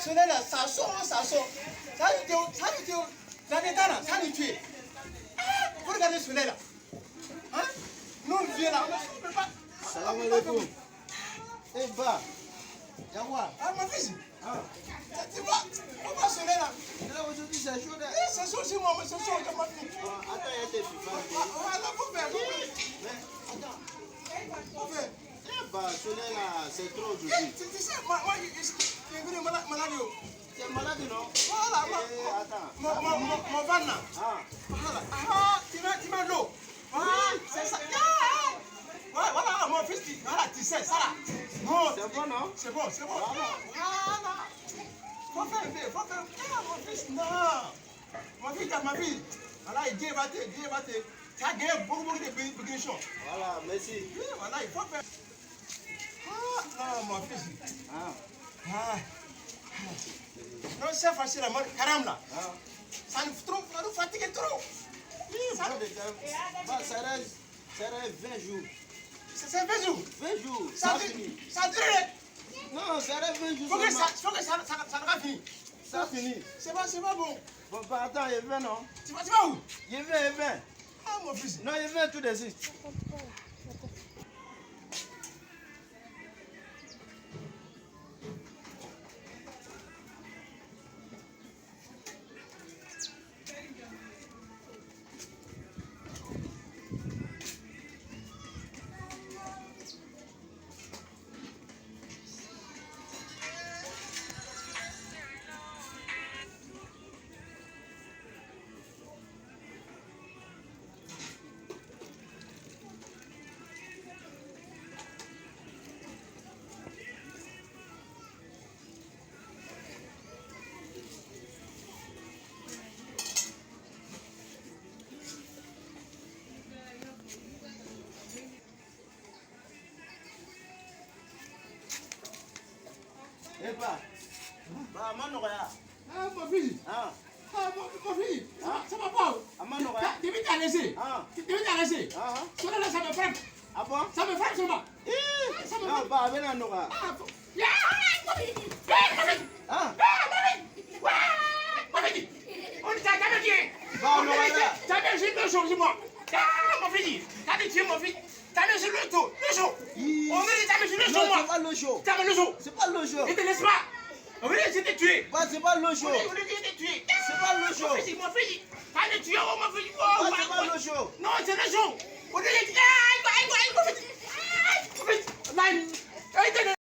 Soleil là, ça sort. Ça lui dit, la détente là, ça lui tue. Vous regardez le soleil là. Hein? Nous, on vient là, on ne peut pas. Salam alaikum. Eh, bah. Yawa. Ah, mon fils. Ah. Tu vois, on va soleil là. Là, aujourd'hui, c'est chaud. Là. Eh, c'est chaud chez moi, mais c'est chaud, je m'en fous. Bon, attends, il y a tes FIFA. Voilà, faut faire. Mais, attends. Faut faire. Eh, bah, soleil là, c'est trop aujourd'hui. Tu sais, moi, je suis venu malade. Tu es malade, non? Voilà, Eh, attends. mon van là. Ah. Voilà. Ah, tu mets l'eau. Voilà, c'est ça. Ouais, voilà, mon fils, voilà, tu sais, ça là. Bon, C'est bon, non? c'est bon. Voilà. Faut faire. Ah, mon fils, non. Ma fille. Voilà, Dieu va te. Tu as gagné beaucoup de bénédictions. Voilà, merci. Oui, voilà, il faut faire. Ah, non, mon fils. Ah. Non, c'est facile, moi, caram là. Ah. Ça nous fatigue trop. Ça reste 20 jours. C'est 20 jours. 20 jours, Ça fini. dure. Non, ça reste 20 jours. Faut que ça n'a pas fini. Ça finit. C'est pas bon. Bon, bah, attends, il vient, non? Tu vas où? Il vient. Ah, mon fils. Non, il vient tout de suite. Eh bah, Manoya. Ah, mon fils. Ah, Mon fils. Ça va pas. Manoya. Tu veux t'arrêter? Ah, Ah. Cela là, ça me frappe. ah bon? Ça me frappe seulement. Ça me Ah, frappe. bah, viens à Nora. Ah, Ah, on t'a jamais dit. bah, Nora. T'as bien joué deux choses, moi. Ah, mon fils. T'as bien tué mon fils. T'as bien joué le show. On me dit t'as bien joué le show, Non, moi. c'est pas le show. T'as bien le show. C'est pas le show. Ne te laisse pas. On veut essayer de te tuer. Bah, c'est pas le show. On veut essayer de te tuer. C'est pas le show. Mon fils. T'as le tué, mon fils. Bah, c'est pas le show. Non, c'est le show. On veut essayer de te tuer. Mon fils.